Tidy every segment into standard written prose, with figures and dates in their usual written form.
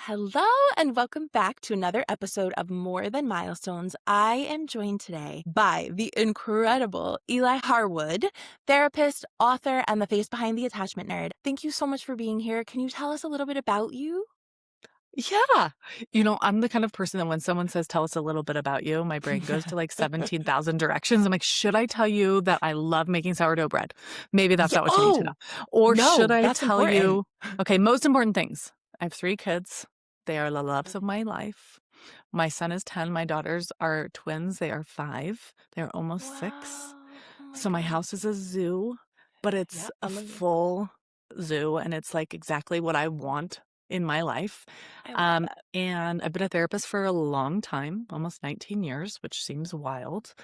Hello and welcome back to another episode of More Than Milestones. I am joined today by the incredible Eli Harwood, therapist, author, and the face behind the Attachment Nerd. Thank you so much for being here. Can you tell us a little bit about you? Yeah. I'm the kind of person that when someone says, tell us a little bit about you, my brain goes to like 17,000 directions. I'm like, should I tell you that I love making sourdough bread? Maybe that's Yeah. not what you need to know. Oh, Or should no, I that's tell important. you, okay, most important things. I have 3 kids. They are the loves of my life. My son is 10. My daughters are twins. They are 5. They're almost 6. Wow. Oh my So my God. house is a zoo, but Yeah, it's I a love it. full zoo and it's like exactly what I want in my life. I love that. And I've been a therapist for a long time, almost 19 years, which seems wild.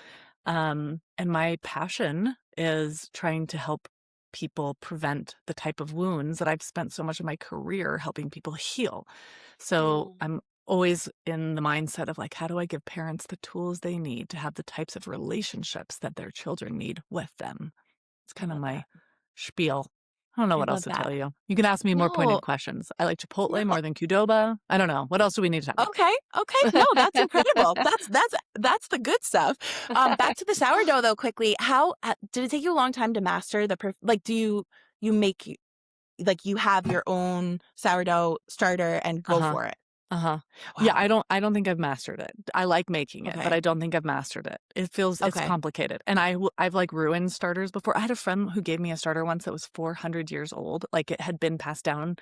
And my passion is trying to help people prevent the type of wounds that I've spent so much of my career helping people heal. So Oh, I'm always in the mindset of like, how do I give parents the tools they need to have the types of relationships that their children need with them? It's I kind of love my that. spiel. I don't know I what else love to that. tell you. You can ask me more No, pointed questions. I like Chipotle no. more than Qdoba. I don't know. What else do we need to talk Okay, okay. No, that's incredible. That's the good stuff. Back to the sourdough though quickly. How did it take you a long time to master the like do you make like you have your own sourdough starter and go Uh-huh. for it? Uh-huh. Yeah, Wow. I don't think I've mastered it. I like making it, but Okay. I don't think I've mastered it. It's Okay. complicated. And I've like ruined starters before. I had a friend who gave me a starter once that was 400 years old. Like it had been passed down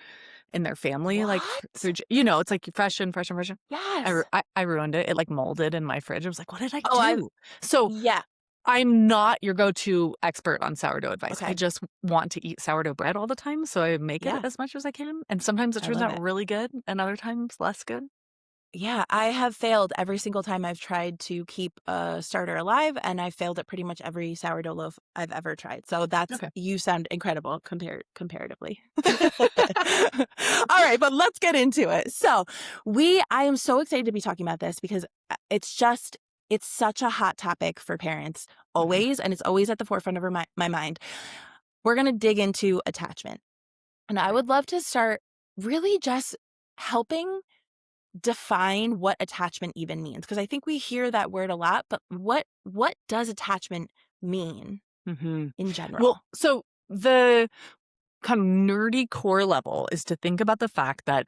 in their family, like What? through, it's like fresh and fresh and fresh. Yes. I ruined it. It like molded in my fridge. I was like, what did I Oh, I do? So yeah. I'm not your go-to expert on sourdough advice. I Okay. just want to eat sourdough bread all the time, so I make it Yeah. as much as I can. And sometimes it I turns love out it. really good, and other times less good. Yeah, I have failed every single time I've tried to keep a starter alive, and I failed at pretty much every sourdough loaf I've ever tried. So that's Okay. you sound incredible comparatively. All right, but let's get into it. So, I am so excited to be talking about this because it's such a hot topic for parents Mhm. always, and it's always at the forefront of my mind. We're going to dig into attachment. And I Okay. would love to start really just helping define what attachment even means, because I think we hear that word a lot, but what does attachment mean Mhm. in Well, general? so the kind of nerdy core level is to think about the fact that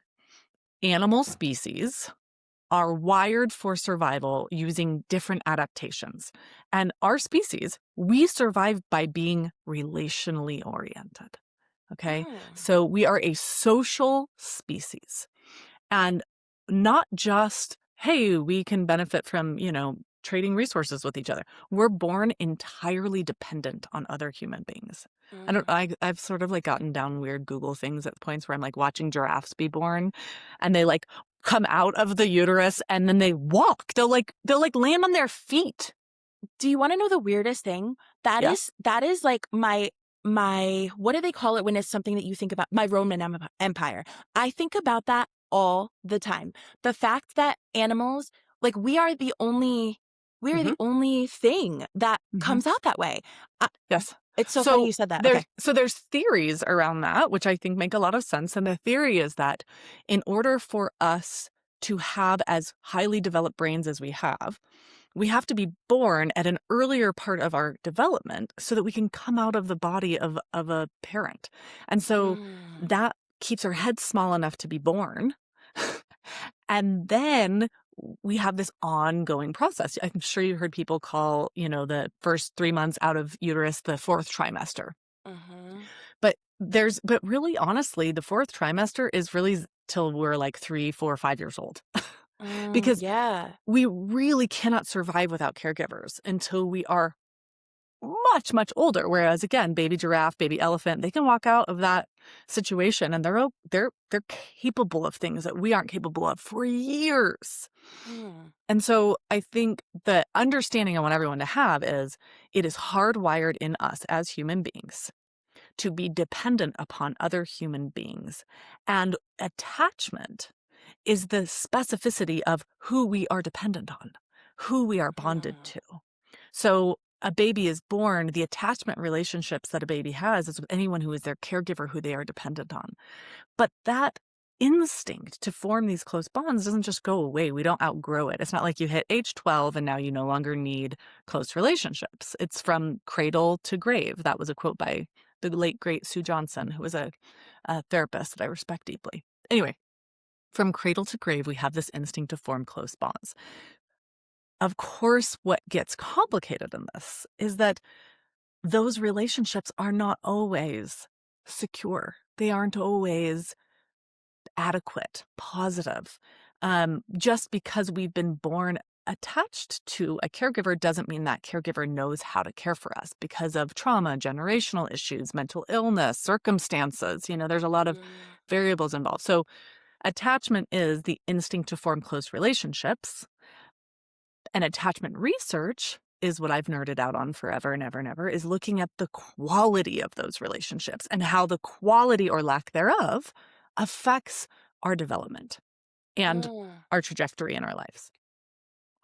animal species are wired for survival using different adaptations. And our species, we survive by being relationally oriented. Okay. Oh. So we are a social species and not just, hey, we can benefit from, trading resources with each other. We're born entirely dependent on other human beings. Mm. I've sort of like gotten down weird Google things at points where I'm like watching giraffes be born and they like come out of the uterus and then they walk. They'll like land on their feet. Do you wanna know the weirdest thing? Yeah. That is like my what do they call it when it's something that you think about? My Roman Empire. I think about that all the time. The fact that animals, like, we are Hmm. the only thing that Hmm. comes out that way. I Yes. It's so funny So you said that. Okay. there's theories around that, which I think make a lot of sense. And the theory is that in order for us to have as highly developed brains as we have to be born at an earlier part of our development so that we can come out of the body of a parent. And so Mm. that keeps our head small enough to be born. And then we have this ongoing process. I'm sure you heard people call, the first 3 months out of uterus the fourth trimester. Mhm. But really, honestly, the fourth trimester is really till we're like 3, 4, 5 years old. Mm, Because yeah. we really cannot survive without caregivers until we are much, much older. Whereas again, baby giraffe, baby elephant, they can walk out of that situation and they're capable of things that we aren't capable of for years. Mm. And so I think the understanding I want everyone to have is it is hardwired in us as human beings to be dependent upon other human beings. And attachment is the specificity of who we are dependent on, who we are bonded Mm. to. So a baby is born, the attachment relationships that a baby has is with anyone who is their caregiver who they are dependent on. But that instinct to form these close bonds doesn't just go away. We don't outgrow it. It's not like you hit age 12 and now you no longer need close relationships. It's from cradle to grave. That was a quote by the late, great Sue Johnson, who was a therapist that I respect deeply. Anyway, from cradle to grave, we have this instinct to form close bonds. Of course, what gets complicated in this is that those relationships are not always secure. They aren't always adequate, positive. Just because we've been born attached to a caregiver doesn't mean that caregiver knows how to care for us because of trauma, generational issues, mental illness, circumstances. There's a lot of Mm. variables involved. So attachment is the instinct to form close relationships. And attachment research is what I've nerded out on forever and ever and ever, is looking at the quality of those relationships and how the quality or lack thereof affects our development and Mm. our trajectory in our lives.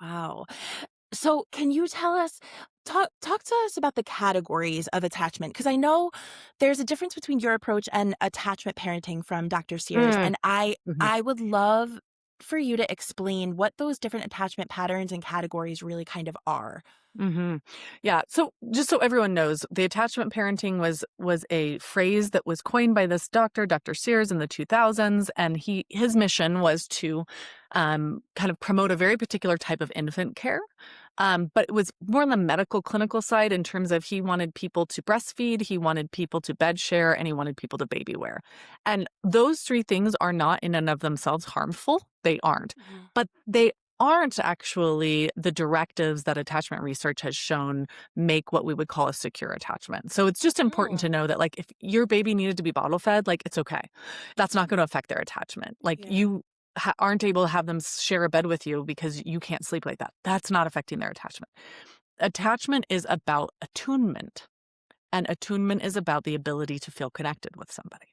Wow. So, can you talk to us about the categories of attachment? Because I know there's a difference between your approach and attachment parenting from Dr. Sears, Mm. and I Mhm. I would love for you to explain what those different attachment patterns and categories really kind of are. Mhm. Yeah. So just so everyone knows, the attachment parenting was a phrase that was coined by this doctor, Dr. Sears, in the 2000s, and his mission was to kind of promote a very particular type of infant care. But it was more on the medical clinical side in terms of he wanted people to breastfeed, he wanted people to bed share, and he wanted people to baby wear. And those three things are not in and of themselves harmful. They aren't. Mhm. But they aren't actually the directives that attachment research has shown make what we would call a secure attachment. So it's just important to Mm. know that, like, if your baby needed to be bottle fed, like, it's okay. That's not going to affect their attachment. Like, Yeah. you aren't able to have them share a bed with you because you can't sleep like that. That's not affecting their attachment. Attachment is about attunement, and attunement is about the ability to feel connected with somebody.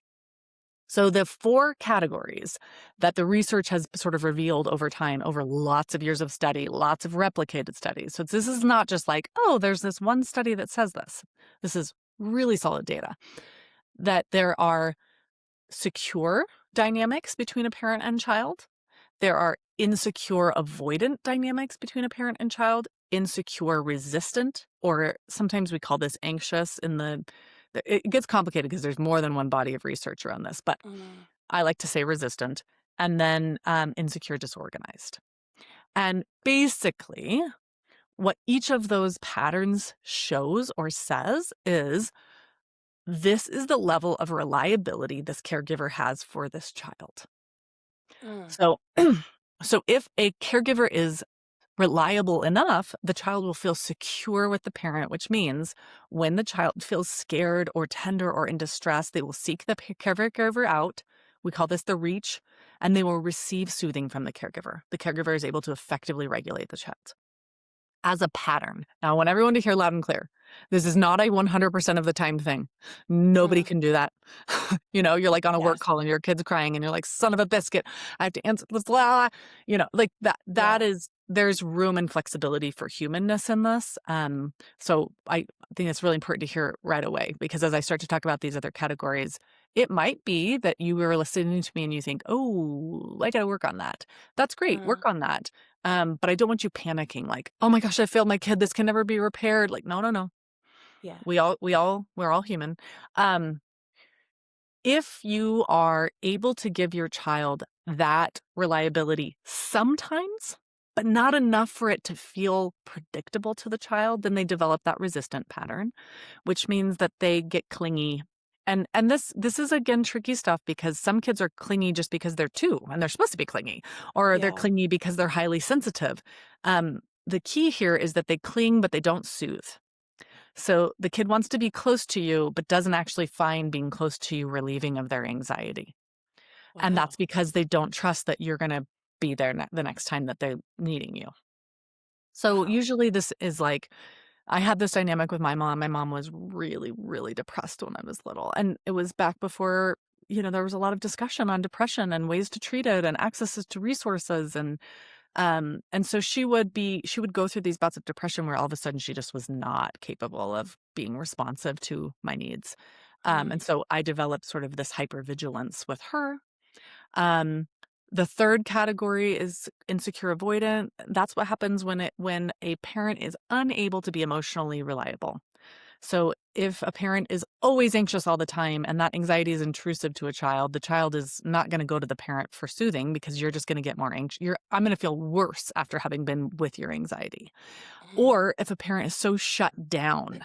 So the four categories that the research has sort of revealed over time, over lots of years of study, lots of replicated studies. So this is not just like, oh, there's this one study that says this. This is really solid data that there are secure dynamics between a parent and child. There are insecure avoidant dynamics between a parent and child, insecure resistant, or sometimes we call this anxious it gets complicated because there's more than one body of research around this, but Mm. I like to say resistant, and then insecure disorganized. And basically, what each of those patterns shows or says is this is the level of reliability this caregiver has for this child. Mm. So, so if a caregiver is reliable enough, the child will feel secure with the parent, which means when the child feels scared or tender or in distress, they will seek the caregiver out. We call this the reach, and they will receive soothing from the caregiver. The caregiver is able to effectively regulate the child as a pattern. Now, I want everyone to hear loud and clear. This is not a 100% of the time thing. Nobody Mm. can do that. You're like on a work Yes. call and your kid's crying and you're like, son of a biscuit, I have to answer this. Blah. Like that. Yeah. There's room and flexibility for humanness in this. So I think it's really important to hear right away, because as I start to talk about these other categories, it might be that you were listening to me and you think, oh, I got to work on that. That's great. Mm. Work on that. But I don't want you panicking like, oh my gosh, I failed my kid. This can never be repaired. Like, no, no, no. Yeah. We're all human. Um, if you are able to give your child that reliability sometimes, but not enough for it to feel predictable to the child, then they develop that resistant pattern, which means that they get clingy. And this is again tricky stuff, because some kids are clingy just because they're two and they're supposed to be clingy, or they're Yeah. clingy because they're highly sensitive. The key here is that they cling, but they don't soothe. So the kid wants to be close to you, but doesn't actually find being close to you relieving of their anxiety. And Wow. that's because they don't trust that you're going to be there the next time that they're needing you. So Wow. usually this is like, I had this dynamic with my mom. My mom was really, really depressed when I was little. And it was back before, there was a lot of discussion on depression and ways to treat it and access to resources. And so she would go through these bouts of depression where all of a sudden she just was not capable of being responsive to my needs. Mm. And so I developed sort of this hypervigilance with her. Um, the third category is insecure avoidant. That's what happens when a parent is unable to be emotionally reliable. So if a parent is always anxious all the time and that anxiety is intrusive to a child, the child is not going to go to the parent for soothing because you're just going to get more anxious. I'm going to feel worse after having been with your anxiety. Or if a parent is so shut down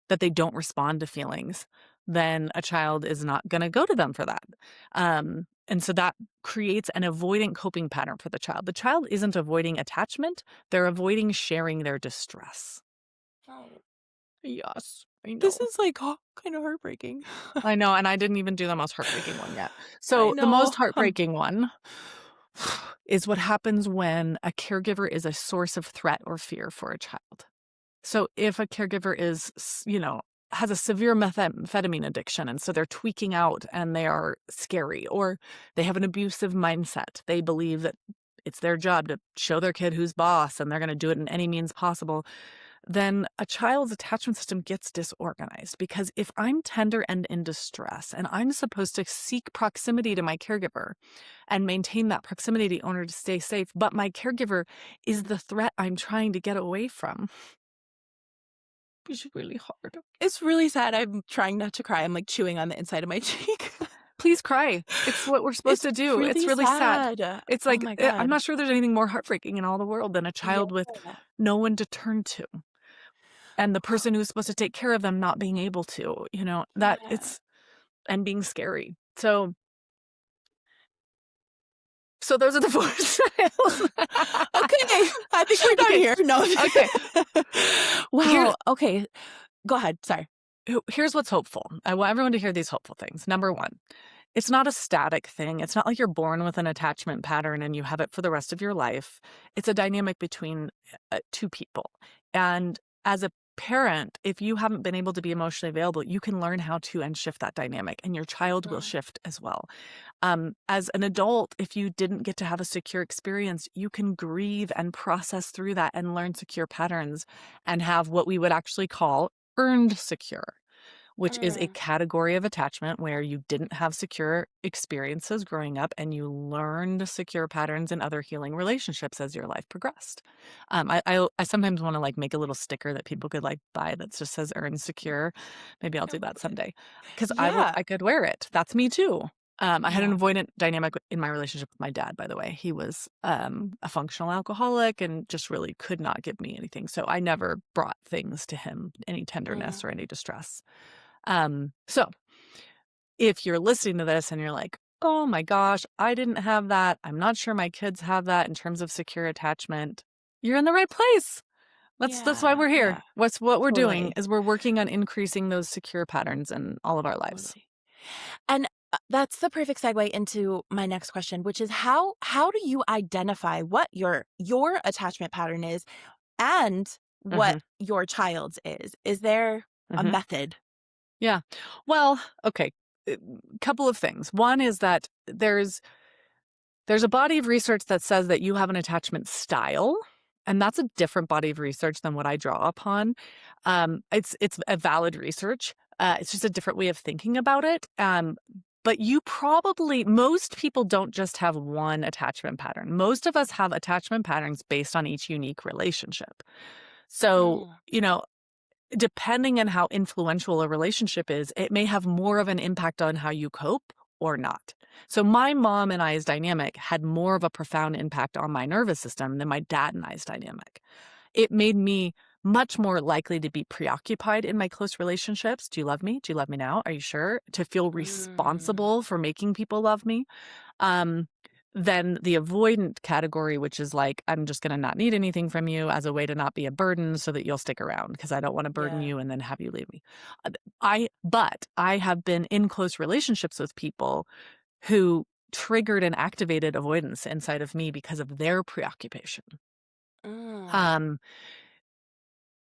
that they don't respond to feelings, then a child is not going to go to them for that. And so that creates an avoidant coping pattern for the child. The child isn't avoiding attachment, they're avoiding sharing their distress. Oh, Yes, I know. this is like kind of heartbreaking. I know, and I didn't even do the most heartbreaking one yet. I So the know. most heartbreaking one is what happens when a caregiver is a source of threat or fear for a child. So if a caregiver has a severe methamphetamine addiction, and so they're tweaking out and they are scary, or they have an abusive mindset, they believe that it's their job to show their kid who's boss and they're going to do it in any means possible, then a child's attachment system gets disorganized. Because if I'm tender and in distress and I'm supposed to seek proximity to my caregiver and maintain that proximity in order to stay safe, but my caregiver is the threat I'm trying to get away from, it's really hard. It's really sad. I'm trying not to cry. I'm like chewing on the inside of my cheek. Please cry. It's what we're supposed It's to do. It's really really sad. sad. It's Oh like, my I'm God. not sure there's anything more heartbreaking in all the world than a Yeah. child with no one to turn to. And the person who's supposed to take care of them not being able to, that Yeah. it's, and being scary. So those are the 4 styles. Okay. I think we're done Okay. here. No. Okay. Wow. Okay. Go ahead. Sorry. Here's what's hopeful. I want everyone to hear these hopeful things. Number 1, it's not a static thing. It's not like you're born with an attachment pattern and you have it for the rest of your life. It's a dynamic between 2 people. And as a parent, if you haven't been able to be emotionally available, you can learn how to and shift that dynamic, and your child will shift as well. As an adult, if you didn't get to have a secure experience, you can grieve and process through that and learn secure patterns and have what we would actually call earned secure, which is a Mm. category of attachment where you didn't have secure experiences growing up and you learned secure patterns in other healing relationships as your life progressed. I sometimes want to like make a little sticker that people could like buy that just says earn secure. Maybe I'll do that someday because Yeah. I could wear it. That's me too. I had Yeah. an avoidant dynamic in my relationship with my dad, by the way. He was a functional alcoholic and just really could not give me anything. So I never brought things to him, any tenderness Mm. or any distress. So if you're listening to this and you're like, oh my gosh, I didn't have that. I'm not sure my kids have that in terms of secure attachment. You're in the right place. That's why Yeah. we're here. Yeah. What we're doing Totally. is we're working on increasing those secure patterns in all of our lives. Totally. And that's the perfect segue into my next question, which is how do you identify what your attachment pattern is and what Hmm. your child's is? Is there a Hmm. method? Yeah. Well, okay. Couple of things. One is that there's a body of research that says that you have an attachment style, and that's a different body of research than what I draw upon. It's a valid research. It's just a different way of thinking about it. But most people don't just have one attachment pattern. Most of us have attachment patterns based on each unique relationship. So, Mm. depending on how influential a relationship is, it may have more of an impact on how you cope or not. So my mom and I's dynamic had more of a profound impact on my nervous system than my dad and I's dynamic. It made me much more likely to be preoccupied in my close relationships. Do you love me? Do you love me now? Are you sure? To feel Mm. responsible for making people love me. Um, then the avoidant category, which is like, I'm just going to not need anything from you as a way to not be a burden so that you'll stick around because I don't want to burden Yeah. you and then have you leave me. But I have been in close relationships with people who triggered and activated avoidance inside of me because of their preoccupation. Mm. Um,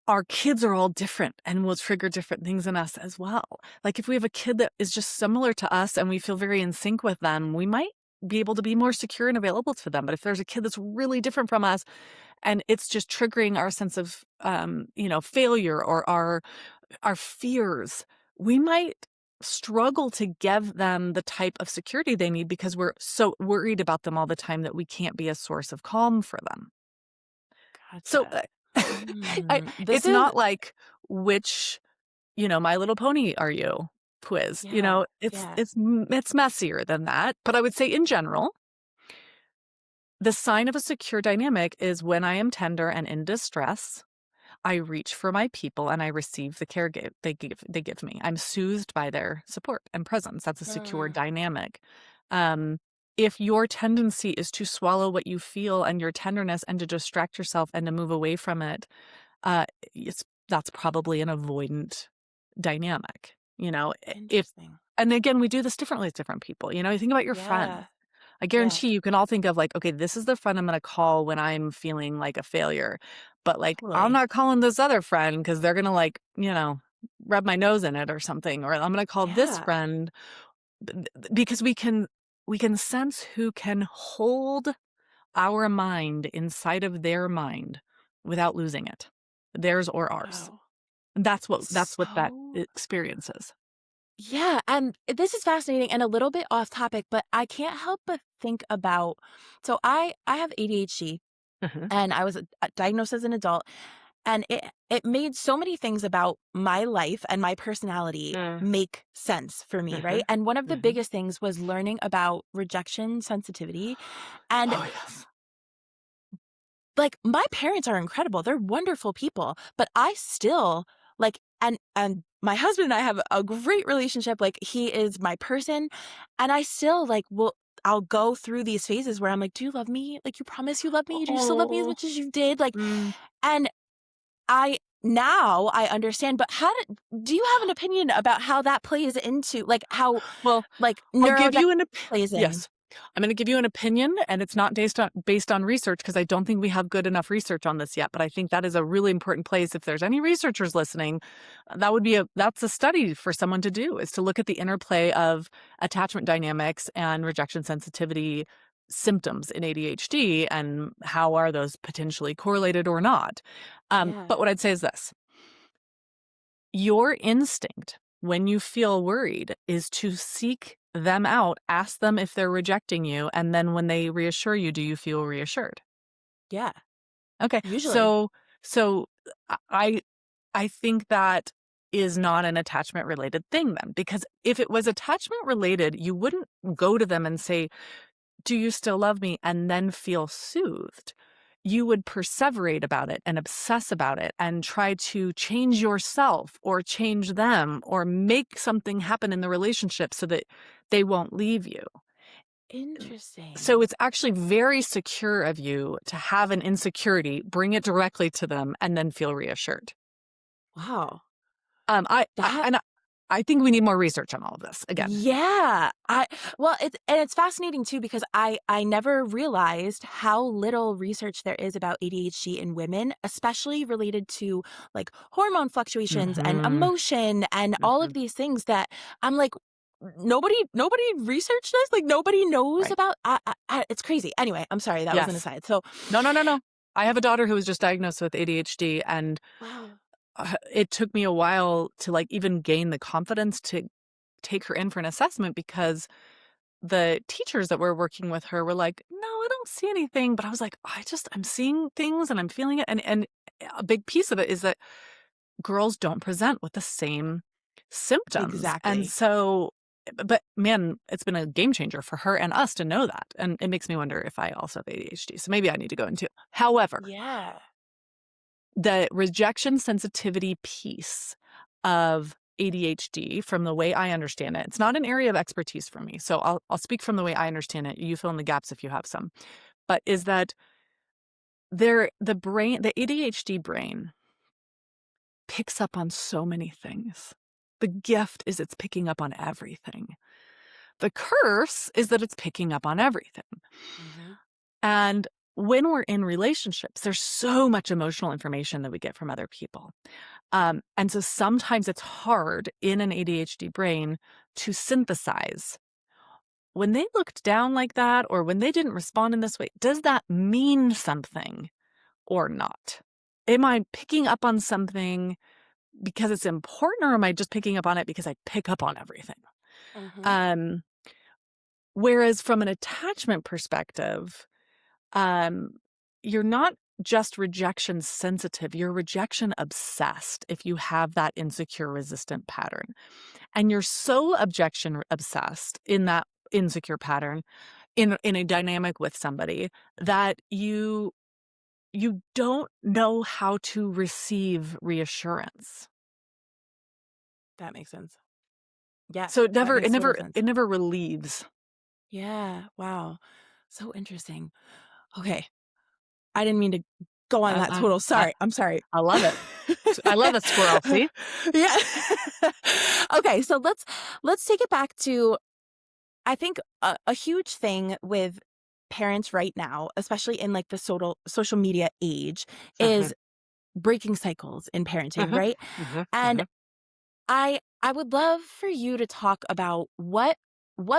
our kids are all different and will trigger different things in us as well. Like if we have a kid that is just similar to us and we feel very in sync with them, we might be able to be more secure and available to them. But if there's a kid that's really different from us and it's just triggering our sense of, failure or our fears, we might struggle to give them the type of security they need because we're so worried about them all the time that we can't be a source of calm for them. So, Gotcha. This it's is not like which, My Little Pony are you quiz. yeah, It's yeah. it's messier than that. But I would say in general, the sign of a secure dynamic is when I am tender and in distress, I reach for my people and I receive the care they give me. I'm soothed by their support and presence. That's a secure Mm, dynamic. Um, if your tendency is to swallow what you feel and your tenderness and to distract yourself and to move away from it, uh, that's probably an avoidant dynamic. If interesting. and again, we do this differently with different people. You think about your friends. Yeah, I yeah, guarantee you can all think of like, okay, this is the friend I'm gonna call when I'm feeling like a failure. But like, I'm totally. not calling this other friend because they're gonna like, rub my nose in it or something. Or I'm gonna call this Yeah. friend because we can sense who can hold our mind inside of their mind without losing it, theirs or ours. Wow. That's what that So experience is. yeah, and this is fascinating and a little bit off topic, but I can't help but think about so I have ADHD Mhm. and I was diagnosed as an adult and it made so many things about my life and my personality Mm. make sense for me, right? Mhm. And one of the Mhm. biggest things was learning about rejection sensitivity and Oh, yes. like, my parents are incredible, they're wonderful people, but I still, like and my husband and I have a great relationship, like, he is my person, and I still, like, I'll go through these phases where I'm like, "Do you love me? Like, you promise you love me? Do you still love me as Oh. much as you did?" Like, Mm. and now I understand, but do you have an opinion about how that plays into like, how, Well, like, I'll give neurodynamics you an plays in? yes. I'm gonna give you an opinion, and it's not based on research because I don't think we have good enough research on this yet, but I think that is a really important place. If there's any researchers listening, that's a study for someone to do, is to look at the interplay of attachment dynamics and rejection sensitivity symptoms in ADHD and how are those potentially correlated or not. Yeah, But what I'd say is this: your instinct when you feel worried is to seek them out, ask them if they're rejecting you, and then when they reassure you, do you feel reassured? yeah, Okay. usually. So I I think that is not an attachment related thing then, because if it was attachment related, you wouldn't go to them and say, "Do you still love me?" and then feel soothed. You would perseverate about it and obsess about it and try to change yourself or change them or make something happen in the relationship so that they won't leave you. So Interesting. it's actually very secure of you to have an insecurity, bring it directly to them, and then feel reassured. Wow. That I think we need more research on all of this again. yeah. It's fascinating too because I never realized how little research there is about ADHD in women, especially related to like hormone fluctuations and Mhm. emotion and all of Mhm. these things that I'm like nobody researched this. Like nobody knows Right. about. It's crazy. Anyway, I'm sorry that was an Yes. aside. So No, no, no, no. I have a daughter who was just diagnosed with ADHD, and wow. it took me a while to like even gain the confidence to take her in for an assessment because the teachers that were working with her were like, "No, I don't see anything." But I was like, I'm seeing things and I'm feeling it." And a big piece of it is that girls don't present with the same symptoms. And Exactly. so, but man, it's been a game changer for her and us to know that. And it makes me wonder if I also have ADHD. So maybe I need to go into. However, Yeah. the rejection sensitivity piece of ADHD, from the way I understand it, it's not an area of expertise for me. So I'll speak from the way I understand it. You fill in the gaps if you have some. But is that the ADHD brain picks up on so many things. The gift is it's picking up on everything. The curse is that it's picking up on everything. Hmm. And when we're in relationships, there's so much emotional information that we get from other people. And so sometimes it's hard in an ADHD brain to synthesize. When they looked down like that, or when they didn't respond in this way, does that mean something or not? Am I picking up on something because it's important, or am I just picking up on it because I pick up on everything? Mhm. Um, Whereas from an attachment perspective, um, you're not just rejection sensitive, you're rejection obsessed if you have that insecure resistant pattern. And you're so objection obsessed in that insecure pattern in a dynamic with somebody that you don't know how to receive reassurance. That makes sense. Yeah, So it that never it makes total never sense. it never relieves. Yeah, wow. So interesting. Okay, I didn't mean to go on I that I total I sorry, I'm sorry. I love it. I love a squirrel, see? Yeah. Okay, so let's take it back to I think a huge thing with parents right now, especially in like the social media age, Mhm, is breaking cycles in parenting, mhm, right? mhm, And mhm, I would love for you to talk about what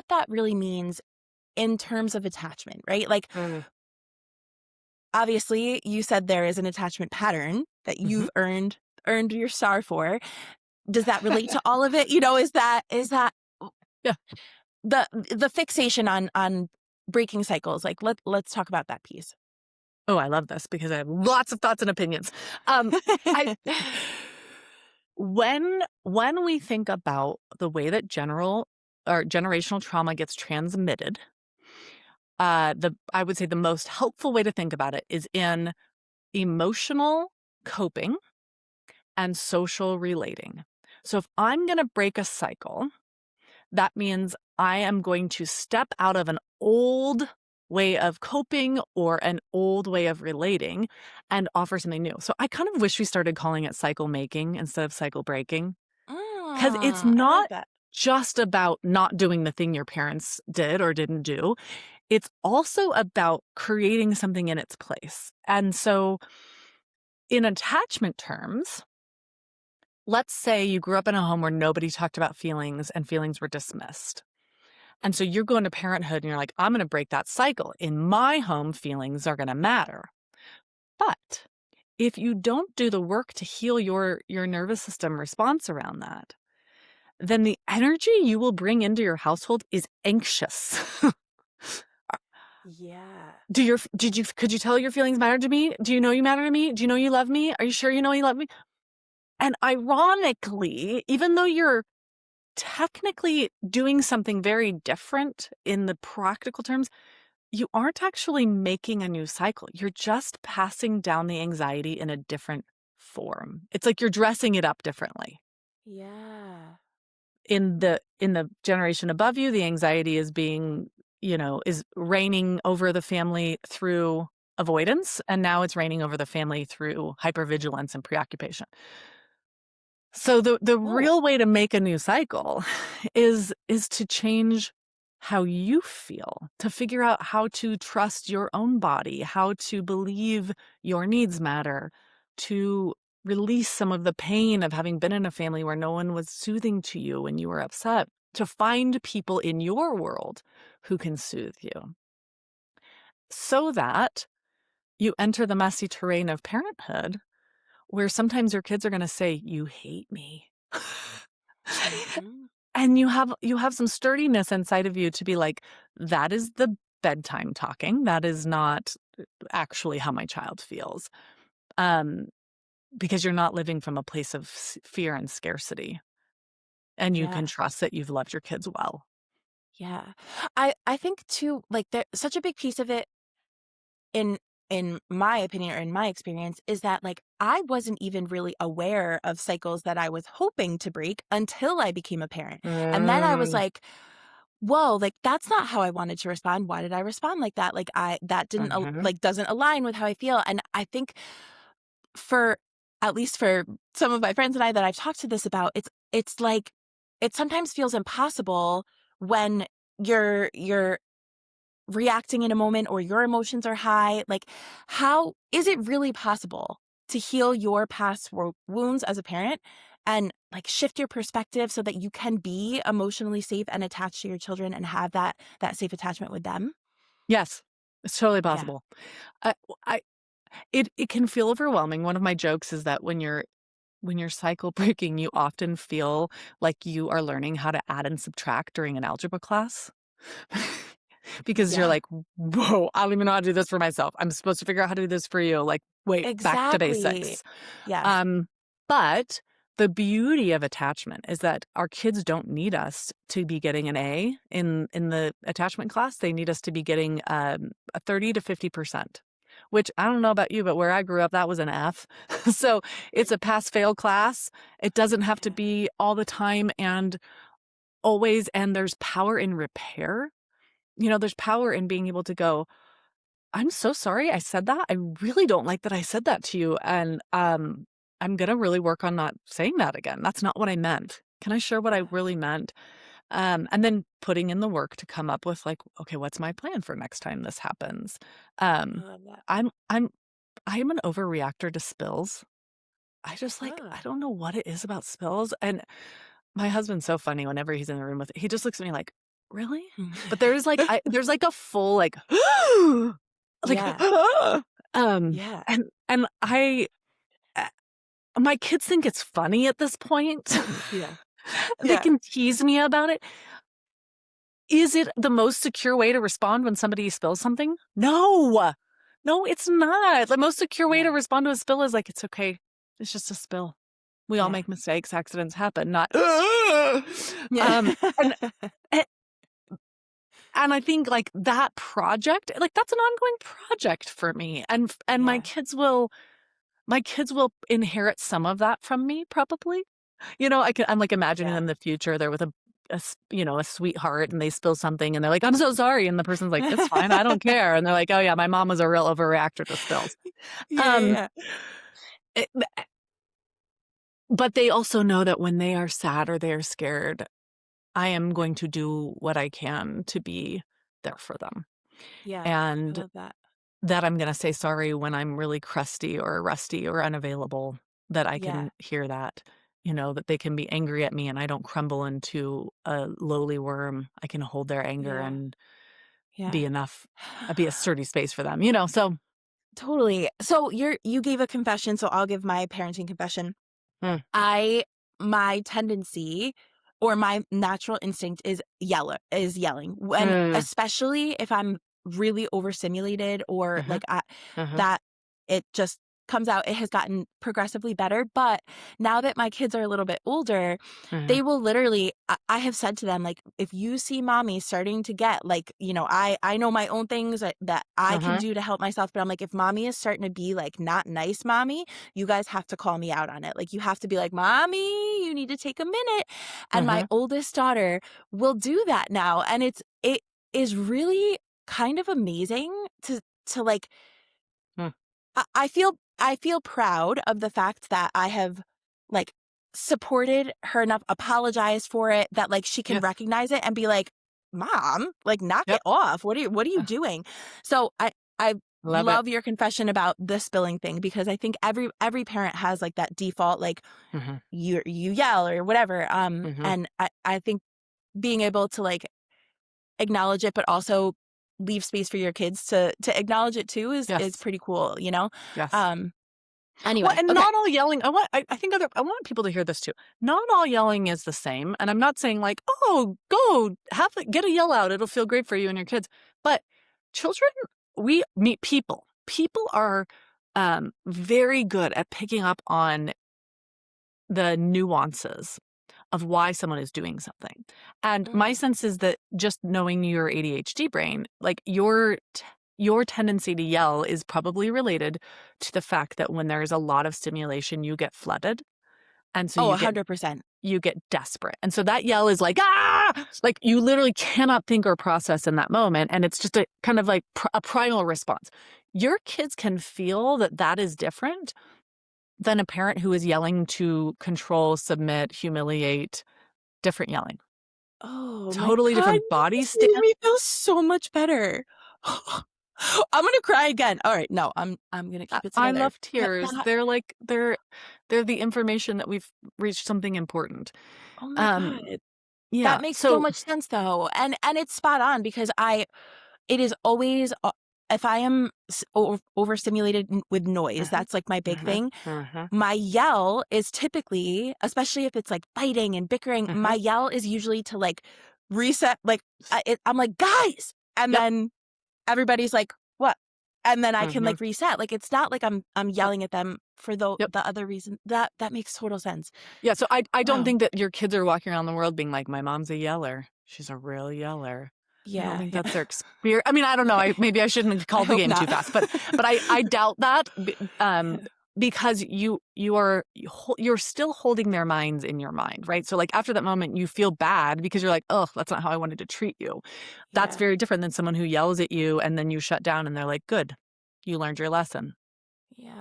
that really means in terms of attachment, right? Like mm, obviously you said there is an attachment pattern that mhm. you've earned your star for. Does that relate to all of it? Is that Yeah. the fixation on breaking cycles? Like let's talk about that piece. Oh, I love this because I have lots of thoughts and opinions. Um, I when we think about the way that general or generational trauma gets transmitted, the I would say the most helpful way to think about it is in emotional coping and social relating. So if I'm going to break a cycle, that means I am going to step out of an old way of coping or an old way of relating and offer something new. So I kind of wish we started calling it cycle making instead of cycle breaking, because it's I like not that. just about not doing the thing your parents did or didn't do. It's also about creating something in its place. And so in attachment terms, let's say you grew up in a home where nobody talked about feelings and feelings were dismissed. And so you're going to parenthood and you're like, I'm going to break that cycle. In my home, feelings are going to matter. But if you don't do the work to heal your nervous system response around that, then the energy you will bring into your household is anxious. Yeah. Could you tell your feelings matter to me? Do you know you matter to me? Do you know you love me? Are you sure you know you love me? And ironically, even though you're technically doing something very different in the practical terms, you aren't actually making a new cycle. You're just passing down the anxiety in a different form. It's like you're dressing it up differently. Yeah. In the generation above you, the anxiety is is reigning over the family through avoidance, and now it's reigning over the family through hypervigilance and preoccupation. So the Oh, real way to make a new cycle is to change how you feel, to figure out how to trust your own body, how to believe your needs matter, to release some of the pain of having been in a family where no one was soothing to you when you were upset, to find people in your world who can soothe you so that you enter the messy terrain of parenthood where sometimes your kids are going to say, "You hate me." mhm. And you have some sturdiness inside of you to be like, "That is the bedtime talking. That is not actually how my child feels." Um, because you're not living from a place of fear and scarcity, and you can Yeah. trust that you've loved your kids well. Yeah. I think too, like there such a big piece of it in in my opinion or in my experience is that like I wasn't even really aware of cycles that I was hoping to break until I became a parent. And then I was Mm, like, whoa, like that's not how I wanted to respond. Why did I respond like that? Like I that didn't mhm. like doesn't align with how I feel. And I think for at least for some of my friends and I that I've talked to this about, it's like it sometimes feels impossible when you're reacting in a moment or your emotions are high. Like, how is it really possible to heal your past wounds as a parent and like shift your perspective so that you can be emotionally safe and attached to your children and have that safe attachment with them? Yes, it's totally Yeah. possible. I I it can feel overwhelming. One of my jokes is that when you're cycle breaking, you often feel like you are learning how to add and subtract during an algebra class. Because you're Yeah, like, "Whoa, I don't even know how to do this for myself. I'm supposed to figure out how to do this for you." Like, wait, back to exactly. basics. Yes. Um, but the beauty of attachment is that our kids don't need us to be getting an A in the attachment class. They need us to be getting a 30 to 50%, which I don't know about you, but where I grew up, that was an F. So it's a pass fail class. It doesn't have to Yeah. be all the time and always. And there's power in repair. There's power in being able to go, "I'm so sorry I said that. I really don't like that I said that to you, and, I'm gonna really work on not saying that again. That's not what I meant. Can I share what I Yeah. really meant?" And then putting in the work to come up with, like, "Okay, what's my plan for next time this happens?" I Um, love that. I'm I'm I'm an overreactor to spills. I Oh. don't know what it is about spills, and my husband's so funny whenever he's in the room with it. He just looks at me like, "Really?" But there's like a full like, like, Yeah. um, Yeah. and uh, my kids think it's funny at this point. Yeah. They Yeah. can tease me about it. Is it the most secure way to respond when somebody spills something? No. No, it's not. The most secure way to Yeah. respond to a spill is like, "It's okay. It's just a spill. We all Yeah. make mistakes, accidents happen, not" Yeah. Um, and a and I think, like, that project like, that's an ongoing project for me, and Yeah. my kids will inherit some of that from me probably. I'm, like, imagining them Yeah. in the future, they're with a sweetheart, and they spill something, and they're like, "I'm so sorry," and the person's like, "It's fine, I don't care," and they're like, "Oh, yeah, my mom was a real overreactor to spills." Yeah, Um, yeah, eh, but they also know that when they are sad or they are scared, I am going to do what I can to be there for them, yeah. I and love that. that I'm gonna say sorry when I'm really crusty or rusty or unavailable, that I Yeah. can hear that, that they can be angry at me and I don't crumble into a lowly worm. I can hold their anger Yeah. and Yeah. be enough be a sturdy space for them, so Totally. So you gave a confession, so I'll give my parenting confession. Mm, I my tendency or my natural instinct is yelling. When mm, especially if I'm really overstimulated or mhm, like I mhm, that it just comes out. It has gotten progressively better, but now that my kids are a little bit older, mhm, they will literally I have said to them, like, if you see mommy starting to get like, I know my own things that I can mhm, do to help myself, but I'm like, if mommy is starting to be like not nice mommy, you guys have to call me out on it. Like, you have to be like, "Mommy, you need to take a minute." And my mhm, oldest daughter will do that now, and it is really kind of amazing to like mm, I feel proud of the fact that I have, like, supported her enough, apologized for it, that, like, she can yes, recognize it and be like, "Mom, like, knock it yep, off. What are you uh, doing?" So I love it. love your confession about the spilling thing because I think every parent has, like, that default, like, Mhm, you yell or whatever, mhm, and I think being able to, like, acknowledge it, but also leave space for your kids to acknowledge it too is yes, pretty cool, you know? yes. Um, Well, anyway, and okay. not all yelling I want people to hear this too. Not all yelling is the same, and I'm not saying like, "Oh, go get a yell out, it'll feel great for you and your kids." But children we meet people. People are, very good at picking up on the nuances of why someone is doing something. And my Mm. sense is that just knowing your ADHD brain, like your tendency to yell is probably related to the fact that when there's a lot of stimulation, you get flooded. And so Oh, you get 100%. desperate. And so that yell is like, ah, like you literally cannot think or process in that moment. And it's just a kind of like a primal response. Your kids can feel that that is different than a parent who is yelling to control, submit, humiliate, different yelling. Oh my Totally god, different you body just made stance. me feel so much better. I'm gonna cry again. Alright, no, I'm gonna keep it I together. love But tears. that They're the information that we've reached something important. oh my god. Um, That yeah. makes so So much sense though, and it's spot on because it is always if I am overstimulated with noise, Mhm, that's like my big mhm, thing. mhm, My yell is typically, especially if it's like fighting and bickering, mhm. my yell is usually to like reset. Like I'm like, guys, and Yep, then everybody's like, what? And then I can mhm, like reset. Like it's not like I'm yep, yelling at them for yep. the other reason. That makes total sense. Yeah, so I don't Wow. think that your kids are walking around the world being like, "My mom's a yeller. She's a real yeller." I don't Yeah, think yeah. that's their experience. I mean, I don't know, maybe I shouldn't have I called the hope game too not. fast, but I doubt that because you're still holding their minds in your mind, right? So, like, after that moment, you feel bad because you're like, "Oh, that's not how I wanted to treat you." That's Yeah, very different than someone who yells at you and then you shut down and they're like, "Good, you learned your lesson."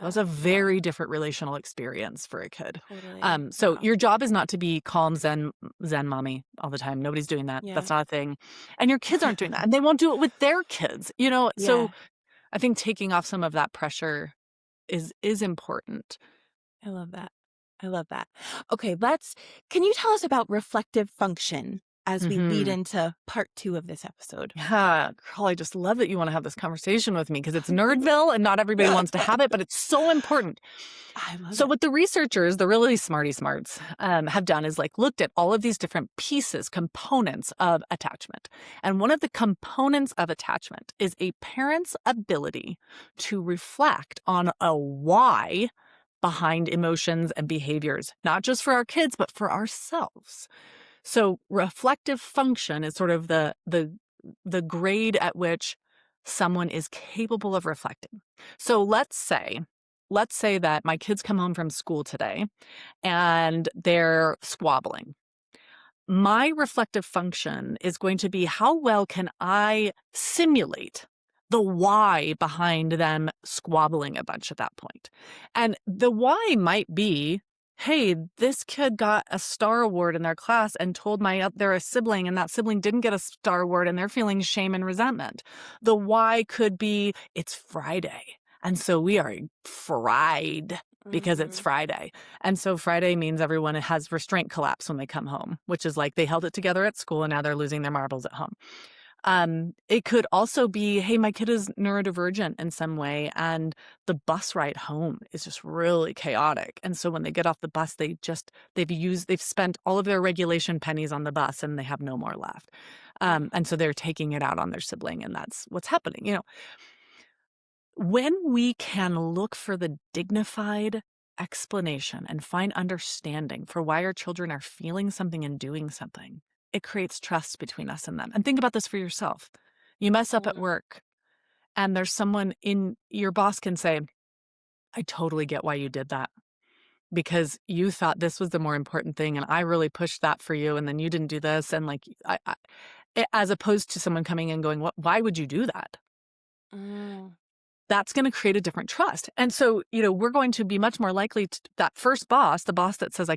That was yeah, a yeah. very different relational experience for a kid. Totally. So Wow. your job is not to be calm zen mommy all the time. Nobody's doing that. Yeah. That's not a thing. And your kids aren't doing that. And they won't do it with their kids. You know, so Yeah, I think taking off some of that pressure is important. I love that. I love that. Okay, can you tell us about reflective function as we lead Mhm. into part 2 of this episode? Yeah, girl, I just love that you want to have this conversation with me because it's Nerdville and not everybody wants to have it, but it's so important. I love So it. what the researchers, the really smarty smarts, have done is like looked at all of these different pieces, components of attachment. And one of the components of attachment is a parent's ability to reflect on a why behind emotions and behaviors, not just for our kids, but for ourselves. So reflective function is sort of the grade at which someone is capable of reflecting. So let's say that my kids come home from school today and they're squabbling. My reflective function is going to be how well can I simulate the why behind them squabbling a bunch at that point. And the why might be, hey, this kid got a star award in their class and told they're a sibling and that sibling didn't get a star award and they're feeling shame and resentment. The why could be it's Friday. And so we are fried because it's Mhm. Friday. And so Friday means everyone has restraint collapse when they come home, which is like they held it together at school and now they're losing their marbles at home. It could also be, hey, my kid is neurodivergent in some way, and the bus ride home is just really chaotic. And so when they get off the bus, they've spent all of their regulation pennies on the bus and they have no more left. Yeah. And so they're taking it out on their sibling, and that's what's happening. When we can look for the dignified explanation and find understanding for why our children are feeling something and doing something, it creates trust between us and them. And think about this for yourself. You mess up at Mm. work, and there's someone in your boss can say, I totally get why you did that because you thought this was the more important thing. And I really pushed that for you. And then you didn't do this. And like, as opposed to someone coming and going, why would you do that? Mm. That's going to create a different trust. And so, we're going to be much more likely to that first boss, the boss that says, I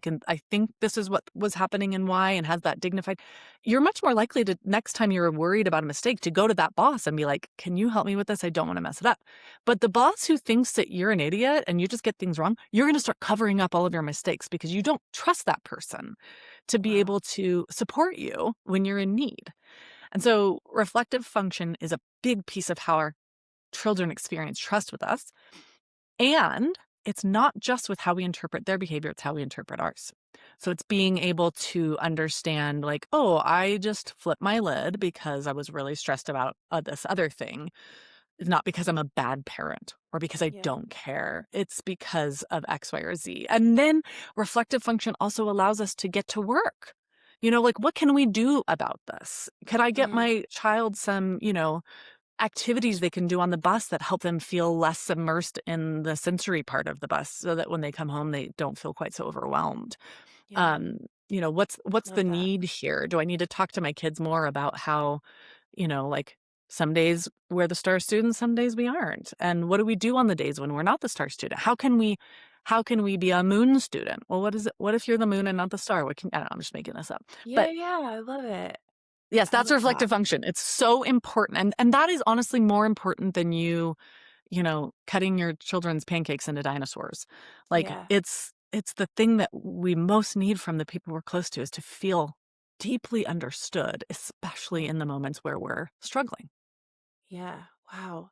think this is what was happening and why, and has that dignified, you're much more likely to next time you're worried about a mistake to go to that boss and be like, can you help me with this? I don't want to mess it up. But the boss who thinks that you're an idiot and you just get things wrong, you're going to start covering up all of your mistakes because you don't trust that person to be Wow. able to support you when you're in need. And so reflective function is a big piece of how our children experience trust with us. And it's not just with how we interpret their behavior, it's how we interpret ours. So it's being able to understand, like, oh, I just flipped my lid because I was really stressed about this other thing. It's not because I'm a bad parent or because I Yeah. don't care. It's because of X, Y, or Z. And then reflective function also allows us to get to work. Like, what can we do about this? Could I get Mm. my child some, activities they can do on the bus that help them feel less immersed in the sensory part of the bus so that when they come home they don't feel quite so overwhelmed. Yeah. um what's the Love that. need here? Do I need to talk to my kids more about how, like, some days we're the star students, some days we aren't, and what do we do on the days when we're not the star student? How can we be a moon student? Well, what if you're the moon and not the star? I don't know, I'm just making this up. Yeah, But yeah, I love it. yes, I that's love that. reflective function. It's so important. And that is honestly more important than cutting your children's pancakes into dinosaurs. Like Yeah. it's the thing that we most need from the people we're close to is to feel deeply understood, especially Yeah. in the moments where we're struggling. Yeah. Wow.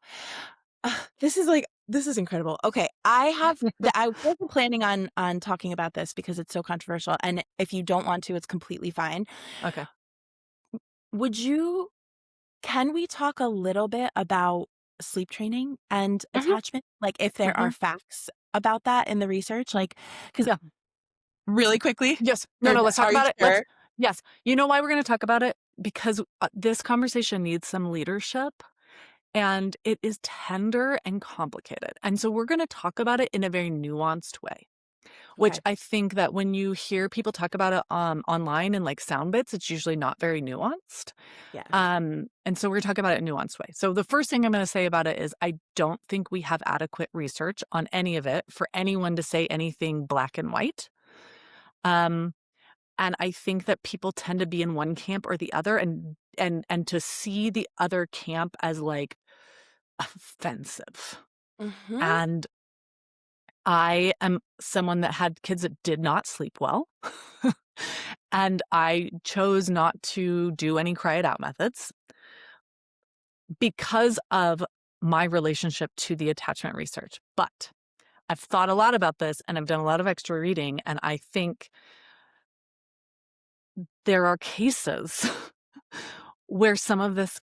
This is incredible. Okay, I wasn't planning on talking about this because it's so controversial, and if you don't want to, it's completely fine. Okay. Would you Can we talk a little bit about sleep training and Mhm, attachment? Like, if there are mhm. facts about that in the research? Like, because Yeah. really quickly? Yes. No, no, let's talk Are you about it. sure? Yes. You know why we're gonna talk about it? Because, this conversation needs some leadership, and it is tender and complicated, and so we're gonna talk about it in a very nuanced way. Which Okay. I think that when you hear people talk about it, online in, like, sound bits, it's usually not very nuanced. Yes. And so we're gonna talk about it in a nuanced way. So the first thing I'm gonna say about it is I don't think we have adequate research on any of it for anyone to say anything black and white. Um, and I think that people tend to be in one camp or the other and to see the other camp as, like, offensive. Mhm. And I am someone that had kids that did not sleep well. And I chose not to do any cry it out methods because of my relationship to the attachment research. But I've thought a lot about this and I've done a lot of extra reading, and I think there are cases where some of this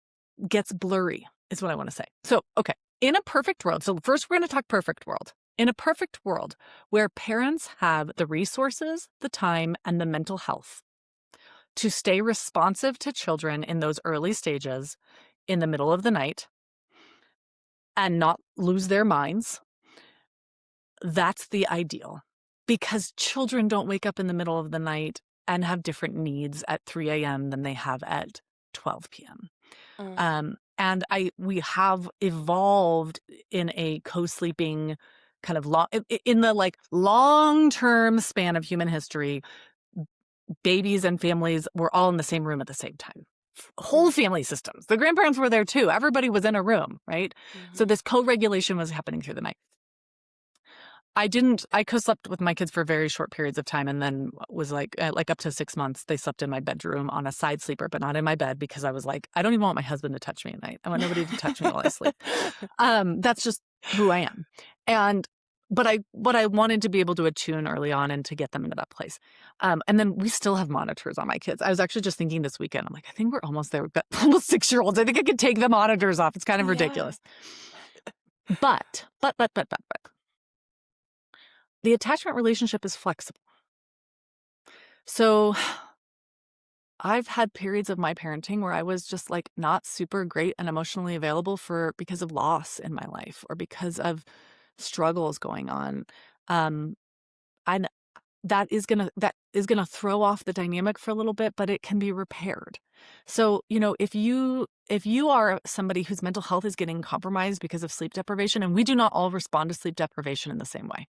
gets blurry, is what I want to say. So, okay, in a perfect world, so first we're going to talk perfect world. In a perfect world where parents have the resources, the time, and the mental health to stay responsive to children in those early stages in the middle of the night and not lose their minds, that's the ideal. Because children don't wake up in the middle of the night and have different needs at 3 a.m. than they have at 12 p.m. Mm, And we have evolved in a co-sleeping kind of in the like long-term span of human history. Babies and families were all in the same room at the same time. Whole mm, family systems. The grandparents were there too. Everybody was in a room, right? So mhm. this co-regulation was happening through the night. I co-slept with my kids for very short periods of time and then was like up to 6 months, they slept in my bedroom on a side sleeper, but not in my bed because I was like, I don't even want my husband to touch me at night. I want nobody to touch me while I sleep. That's just who I am. And but I wanted to be able to attune early on and to get them into that place. And then we still have monitors on my kids. I was actually just thinking this weekend, I'm like, I think we're almost there. We've got almost 6-year-olds. I think I could take the monitors off. It's kind of Yeah. ridiculous. But the attachment relationship is flexible. So I've had periods of my parenting where I was just like not super great and emotionally available because of loss in my life or because of struggles going on. Um, and that is gonna throw off the dynamic for a little bit, but it can be repaired. So, if you are somebody whose mental health is getting compromised because of sleep deprivation, and we do not all respond to sleep deprivation in the same way.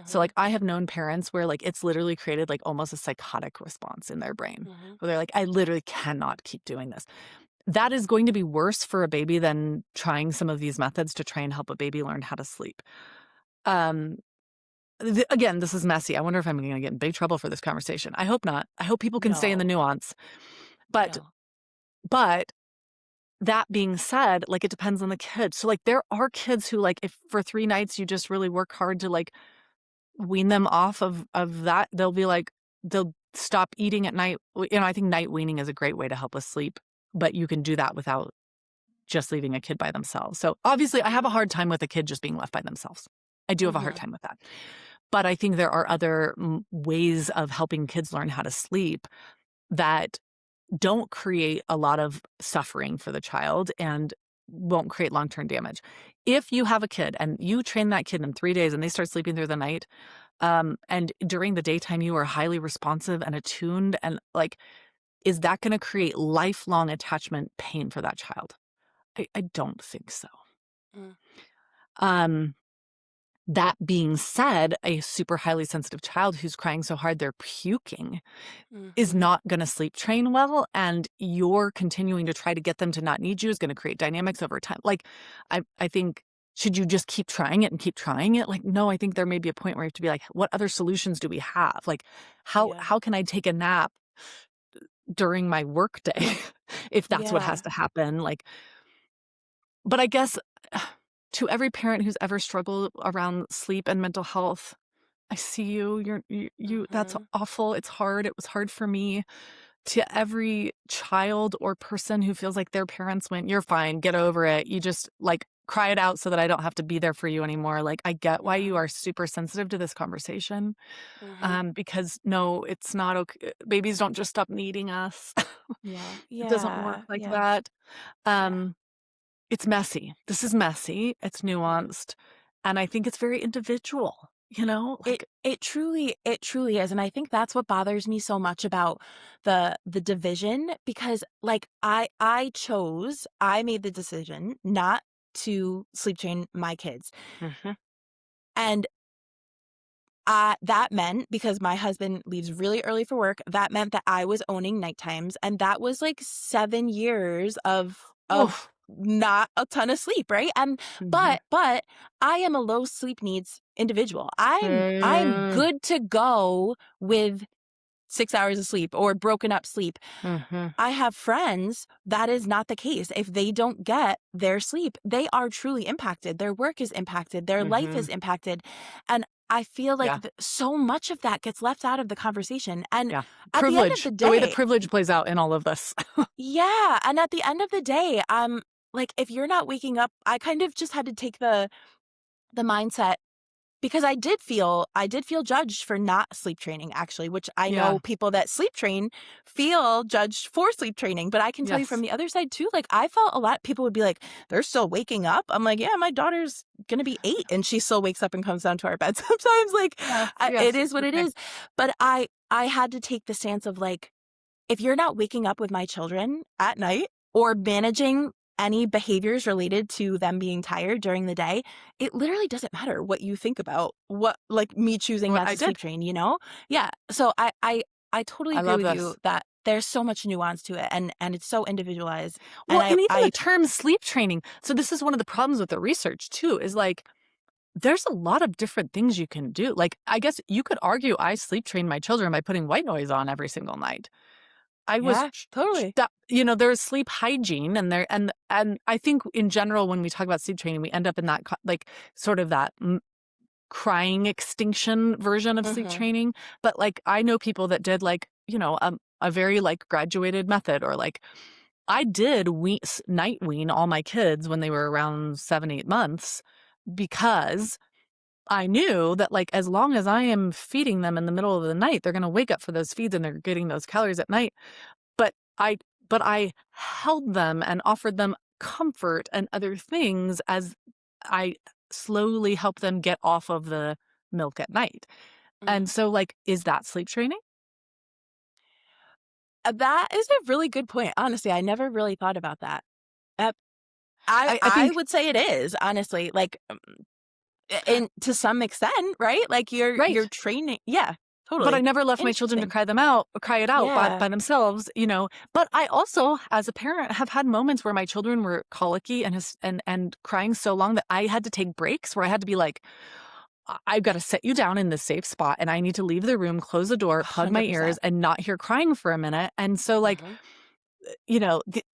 So, Mhm, like, I have known parents where, like, it's literally created, like, almost a psychotic response in their brain, mhm, where they're like, "I literally cannot keep doing this." That is going to be worse for a baby than trying some of these methods to try and help a baby learn how to sleep. Um, again, this is messy. I wonder if I'm gonna get in big trouble for this conversation. I hope not. I hope people can stay in the no, nuance. But no. but that being said, like, it depends on the kid. So, like, there are kids who, like, if for 3 nights you just really work hard to, like, wean them off of that, they'll stop eating at night. I think night weaning is a great way to help with sleep, but you can do that without just leaving a kid by themselves. So, obviously, I have a hard time with a kid just being left by themselves. I do have a hard Mhm, time with that. But I think there are other ways of helping kids learn how to sleep that don't create a lot of suffering for the child and won't create long-term damage. If you have a kid and you train that kid in 3 days and they start sleeping through the night, and during the daytime you are highly responsive and attuned and, like, is that gonna create lifelong attachment pain for that child? I don't think so. mm, Um, that being said, a super highly sensitive child who's crying so hard they're puking is mhm. not gonna sleep train well, and you're continuing to try to get them to not need you is gonna create dynamics over time. Like, I think should you just keep trying it and keep trying it? Like, no, I think there may be a point where you have to be like, "What other solutions do we have?" Like, how Yeah, how can I take a nap during my workday if that's what has yeah. to happen? Like, But I guess to every parent who's ever struggled around sleep and mental health, I see you. That's Mhm. awful. It's hard. It was hard for me. To every child or person who feels like their parents went, "You're fine. Get over it. You just, like, cry it out so that I don't have to be there for you anymore." Like, I get why you Yeah. are super sensitive to this conversation, Mhm. because no, it's not okay. Babies don't just stop needing us. Yeah. It doesn't work Yeah. like Yeah. that. Yeah. Um, it's messy. This is messy. It's Mhm. nuanced, and I think it's very individual, It like it truly is, and I think that's what bothers me so much about the division because, like, I made the decision not to sleep train my kids, Mhm. and, that meant because my husband leaves really early for work, that meant that I was owning night times, and that was, like, 7 years of Oof. not a ton of sleep, right? And Mhm. but I am a low sleep needs individual. I'm Mm. good to go with 6 hours of sleep or broken up sleep. Mhm. I have friends that is not the case. If they don't get their sleep, they are truly impacted. Their work is impacted. Their life is Mhm. impacted. And I feel like Yeah. so much of that gets left out of the conversation. And Yeah. at the end of Privilege, the the way that day, privilege plays out in all of this. yeah. And at the end of the day, like if you're not waking up, I kind of just had to take the mindset because I did feel judged for not sleep training actually, which I know Yeah. people that sleep train feel judged for sleep training, but I can tell you from Yes. the other side too, like I felt a lot people would be like, "They're still waking up." I'm like, "Yeah, my daughter's gonna be 8 and she still wakes up and comes down to our bed sometimes." Like, Yes, it yes, is what it okay. is. But I had to take the stance of like, if you're not waking up with my children at night or managing any behaviors related to them being tired during the day, it literally doesn't matter what you think about what like me choosing What not I to sleep did. train, you know? Yeah. So I totally I agree love with you this. that there's so much nuance to it and it's so individualized. And Well, and even the I term sleep training. So this is one of the problems with the research too, is like there's a lot of different things you can do. Like, I guess you could argue I sleep train my children by putting white noise on every single night. I was yeah, totally. there's sleep hygiene and and I think in general when we talk about sleep training, we end up in that like sort of that crying extinction version of sleep Mhm. training. But like I know people that did like, a very like graduated method or like I did night wean all my kids when they were around 7, 8 months because I knew that like as long as I am feeding them in the middle of the night, they're going to wake up for those feeds and they're getting those calories at night. But I but I held them and offered them comfort and other things as I slowly helped them get off of the milk at night. And Mhm. so, like, is that sleep training? That is a really good point. Honestly, I never really thought about that. Uh, I I I think would say it is, honestly. Like and to some extent, right? Like right. you're training yeah, But I totally. never left my children to Interesting. cry it out Yeah. by themselves, But I also, as a parent, have had moments where my children were colicky and crying so long that I had to take breaks where I had to be like, I've got to set you down in this safe spot and I need to leave the room, close the door, plug my ears, 100%. and not hear crying for a minute. And so, like, Mhm,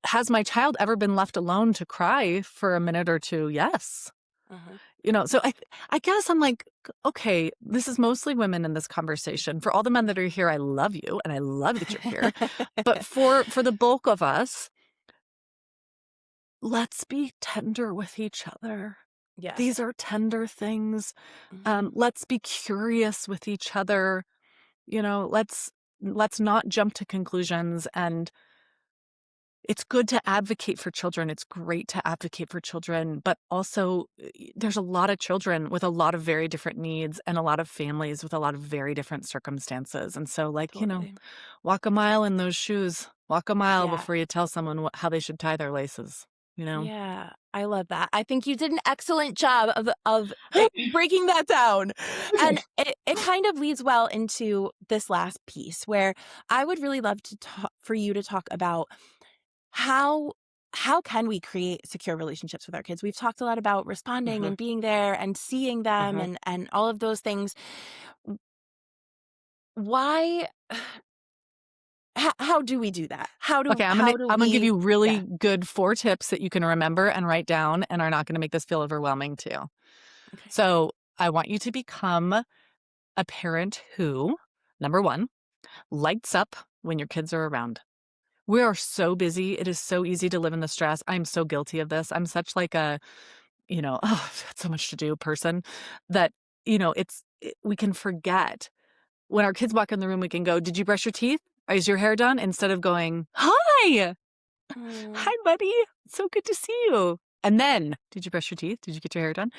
has my child ever been left alone to cry for a minute or two? Yes. mhm. So I guess I'm like, okay, this is mostly women in this conversation. For all the men that are here, I love you and I love that you're here. But for the bulk of us, let's be tender with each other. These Yes. are tender things. Mhm. Let's be curious with each other. Let's not jump to conclusions. And it's good to advocate for children. It's great to advocate for children, but also there's a lot of children with a lot of very different needs and a lot of families with a lot of very different circumstances. And so, like, Totally. walk a mile in those shoes. Walk a mile Yeah. before you tell someone how they should tie their laces, you know? Yeah. I love that. I think you did an excellent job of breaking that down. And Okay. it kind of leads well into this last piece where I would really love to talk for you to talk about how how can we create secure relationships with our kids? We've talked a lot about responding Uh-huh. and being there and seeing them Uh-huh. and all of those things. Why how do we do that? Okay, How do I'm gonna give we you really yeah. good 4 tips that you can remember and write down and are not gonna make this feel overwhelming to you. Okay. So, I want you to become a parent who, number 1, lights up when your kids are around. We are so busy. It is so easy to live in the stress. I'm so guilty of this. I'm such like a, "Oh, I've got so much to do," person that, we can forget. When our kids walk in the room, we can go, "Did you brush your teeth? Is your hair done?" Instead of going, "Hi. Mm, Hi, buddy. So good to see you." And then, "Did you brush your teeth? Did you get your hair done?"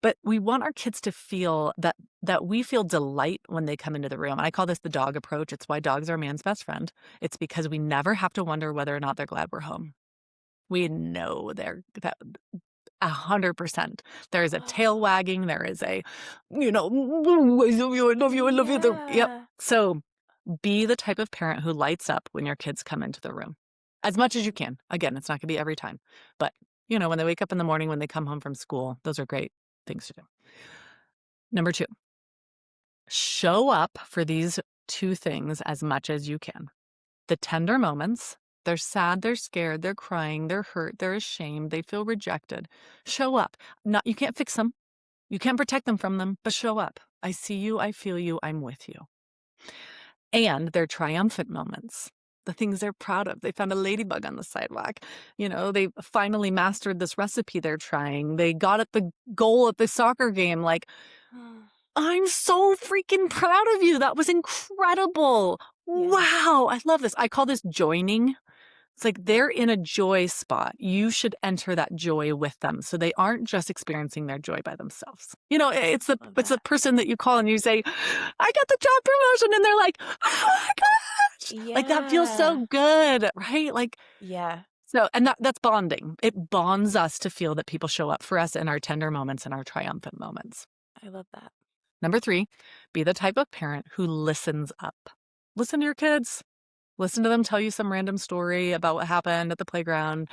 But we want our kids to feel that we feel delight when they come into the room. And I call this the dog approach. It's why dogs are man's best friend. It's because we never have to wonder whether or not they're glad we're home. We know they're that 100%. There is a tail wagging. There is a, I love you, I love you, I love you. Yep. yeah. So be the type of parent who lights up when your kids come into the room as much as you can. Again, it's not going to be every time, but when they wake up in the morning, when they come home from school, those are great things to do. Number 2, show up for these 2 things as much as you can. The tender moments, they're sad, they're scared, they're crying, they're hurt, they're ashamed, they feel rejected. Show up. Not You can't fix them. You can't protect them from them, but show up. I see you, I feel you, I'm with you. And their triumphant moments, the things they're proud of. They found a ladybug on the sidewalk. They finally mastered this recipe they're trying. They got at the goal at the soccer game. Like, I'm so freaking proud of you. That was incredible. Yeah. Wow. I love this. I call this joining. It's like they're in a joy spot. You should enter that joy with them so they aren't just experiencing their joy by themselves. Love It's the that. person that you call and you say, "I got the job promotion," and they're like, "Oh my gosh!" Like that feels Yeah. so good, right? Like Yeah. and that's bonding. It bonds us to feel that people show up for us in our tender moments and our triumphant moments. I love that. Number 3, be the type of parent who listens up. Listen to your kids. Listen to them tell you some random story about what happened at the playground.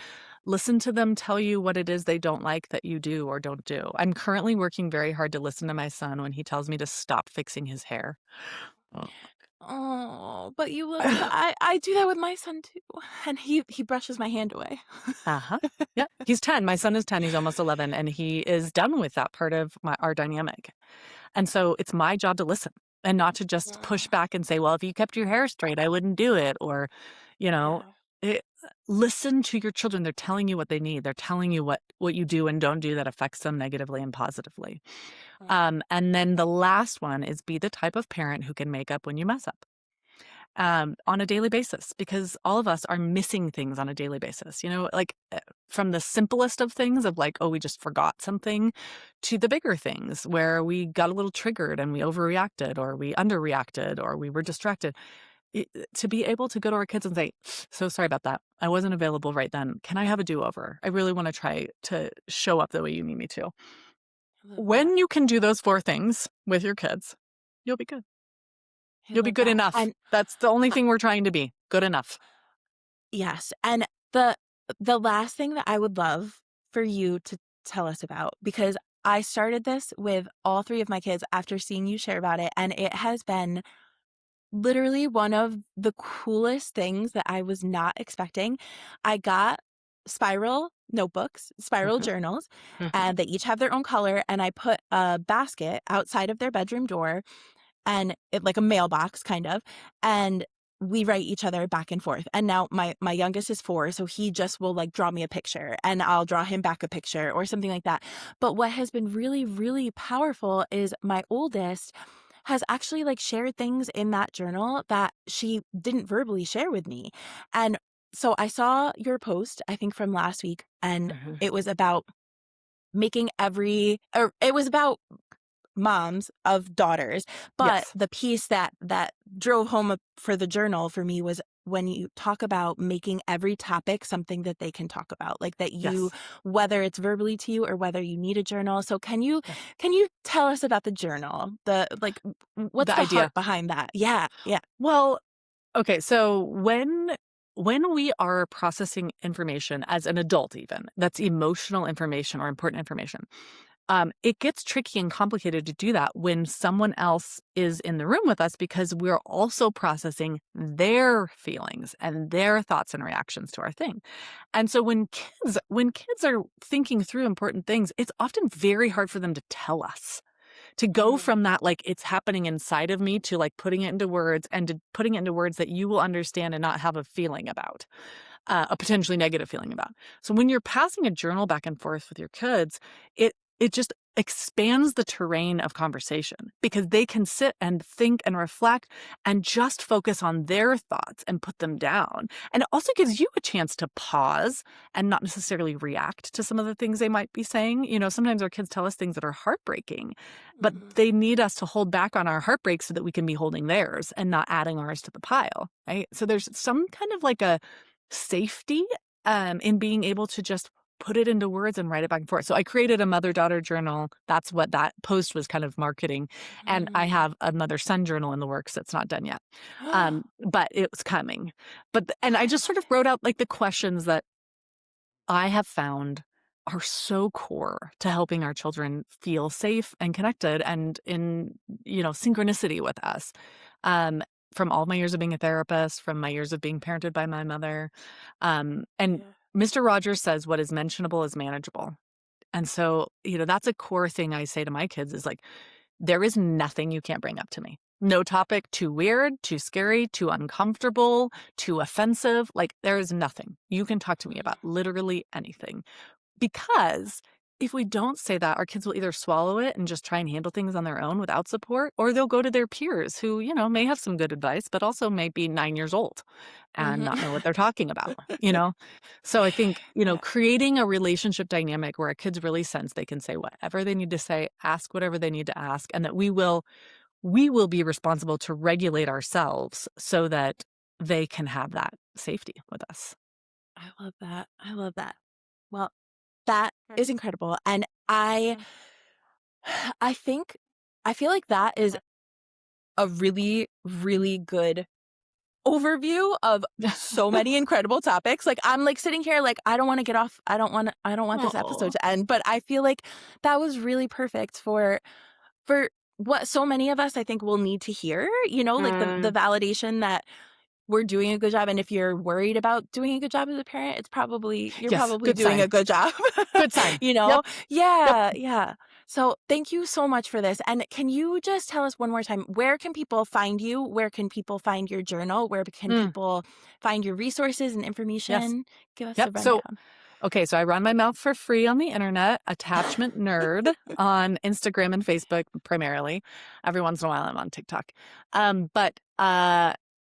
Listen to them tell you what it is they don't like that you do or don't do. I'm currently working very hard to listen to my son when he tells me to stop fixing his hair. Oh. Oh, but you will I do that with my son too, and he brushes my hand away. Uh-huh. Yeah. He's 10. My son is 10. He's almost 11. And he is done with that part of our dynamic. And so it's my job to listen and not to just push back and say, well, if you kept your hair straight, I wouldn't do it. Or, you know, Yeah. it, listen to your children. They're telling you what they need. They're telling you what you do and don't do that affects them negatively and positively. And then the last one is be the type of parent who can make up when you mess up on a daily basis, because all of us are missing things on a daily basis, like from the simplest of things of like, oh, we just forgot something to the bigger things where we got a little triggered and we overreacted or we underreacted or we were distracted. To be able to go to our kids and say, so sorry about that. I wasn't available right then. Can I have a do-over? I really want to try to show up the way you need me to. I love that. When you can do those 4 things with your kids, you'll be good. I You'll be love good that. enough. And That's the only I thing we're trying to be, good enough. yes, and the last thing that I would love for you to tell us about, because I started this with all 3 of my kids after seeing you share about it, and it has been literally one of the coolest things that I was not expecting. I got spiral notebooks, spiral Mhm, journals, mhm. and they each have their own color, and I put a basket outside of their bedroom door and it like a mailbox kind of, and we write each other back and forth. And now my youngest is 4, so he just will like draw me a picture and I'll draw him back a picture or something like that. But what has been really really powerful is my oldest has actually like shared things in that journal that she didn't verbally share with me. And so I saw your post, I think from last week, and Mhm. it was about it was about moms of daughters, but Yes, the piece that drove home for the journal for me was when you talk about making every topic something that they can talk about, like that you, yes, whether it's verbally to you or whether you need a journal. So yes. can you tell us about the journal? The like what's The the heart idea. behind that? Yeah, yeah. Well, okay, so when we are processing information as an adult even, that's emotional information or important information, it gets tricky and complicated to do that when someone else is in the room with us because we're also processing their feelings and their thoughts and reactions to our thing. And so when kids are thinking through important things, it's often very hard for them to tell us. To go Mhm. from that, like, it's happening inside of me to, like, putting it into words and to putting it into words that you will understand and not have a feeling about, a potentially negative feeling about. So when you're passing a journal back and forth with your kids, it just expands the terrain of conversation because they can sit and think and reflect and just focus on their thoughts and put them down. And it also gives you a chance to pause and not necessarily react to some of the things they might be saying. Sometimes our kids tell us things that are heartbreaking, but Mhm. they need us to hold back on our heartbreak so that we can be holding theirs and not adding ours to the pile, right? So there's some kind of like a safety in being able to just put it into words and write it back and forth. So I created a mother-daughter journal. That's what that post was kind of marketing. And I Mhm. have a mother-son journal in the works that's not done yet. But it's coming. And I I just love sort of it. wrote out like the questions that I have found are so core to helping our children feel safe and connected and in, synchronicity with us. Um, from all my years of being a therapist, from my years of being parented by my mother. And Yeah. Mr. Rogers says what is mentionable is manageable. And so, that's a core thing I say to my kids is like, there is nothing you can't bring up to me. No topic too weird, too scary, too uncomfortable, too offensive. Like, there is nothing. You can talk to me Mhm. about literally anything. Because if we don't say that, our kids will either swallow it and just try and handle things on their own without support, or they'll go to their peers who, may have some good advice, but also may be 9 years old and Mhm. not know what they're talking about? So I think, Yeah. creating a relationship dynamic where our kids really sense they can say whatever they need to say, ask whatever they need to ask, and that we will be responsible to regulate ourselves so that they can have that safety with us. I love that. I love that. Well, that is incredible, and I I think I feel like that is a really, really good overview of so many incredible topics. Like, I'm, like, sitting here, like, I don't wanna get off. I don't want this episode Oh, to end, but I feel like that was really perfect for what so many of us, I think, will need to hear, like, the validation that we're doing a good job, and if you're worried about doing a good job as a parent, you're yes, probably good doing sign. a good job. Good sign. You Yep, know? yep. Yeah, yeah. So, thank you so much for this, and can you just tell us one more time, where can people find you? Where can people find your journal? Where can Mm, people find your resources and yes. information? Give us the Yep. So, rundown. okay, so I run my mouth for free on the internet, attachment nerd on Instagram and Facebook primarily. Every once in a while I'm on TikTok. But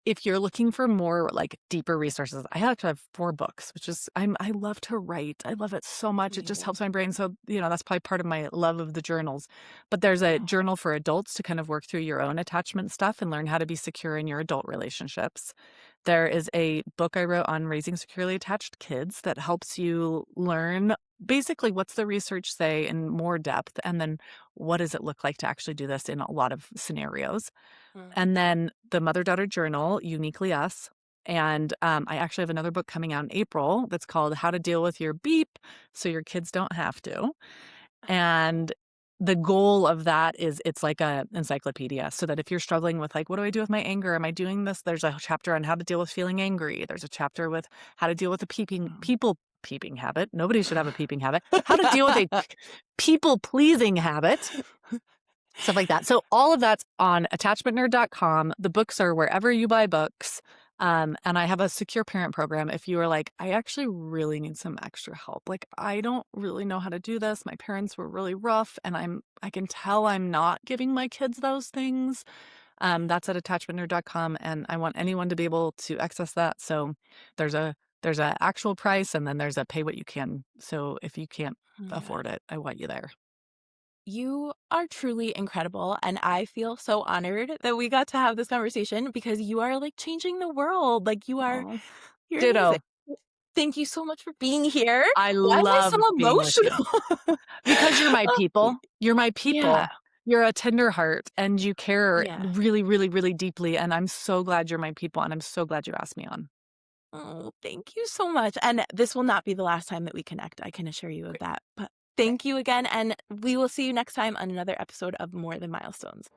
if you're looking for more like deeper resources, I actually have 4 books, which is I love to write. I love it so much. It just Amazing. helps my brain. So, that's probably part of my love of the journals. But there's a Oh. journal for adults to kind of work through your own attachment stuff and learn how to be secure in your adult relationships. There is a book I wrote on raising securely attached kids that helps you learn basically what's the research say in more depth, and then what does it look like to actually do this in a lot of scenarios. Mm. And then the Mother Daughter Journal, Uniquely Us. And I actually have another book coming out in April that's called How to Deal with Your Beep So Your Kids Don't Have to. And the goal of that is it's like a encyclopedia so that if you're struggling with like, what do I do with my anger? Am I doing this? There's a chapter on how to deal with feeling angry. There's a chapter with how to deal with a peeping habit. Nobody should have a peeping habit. How to deal with a people pleasing habit. Stuff like that. So all of that's on attachmentnerd.com. The books are wherever you buy books. And I have a secure parent program. If you are like, I actually really need some extra help. Like, I don't really know how to do this. My parents were really rough, and I can tell I'm not giving my kids those things. That's at attachmentnerd.com, and I want anyone to be able to access that. So there's a actual price, and then there's a pay what you can. So if you can't Yeah. afford it, I want you there. You are truly incredible, and I feel so honored that we got to have this conversation because you are, like, changing the world, like, Oh, you're amazing. ditto. Thank you so much for being here. I Why am I so love being with you. emotional? Because you're my Y people. You're my yeah, people. You're a tender heart, and you care yeah. really, really, really deeply, and I'm so glad you're my people, and I'm so glad you asked me on. Oh, thank you so much, and this will not be the last time that we connect, I can assure you of Great. that, but Thank you again, and we will see you next time on another episode of More Than Milestones.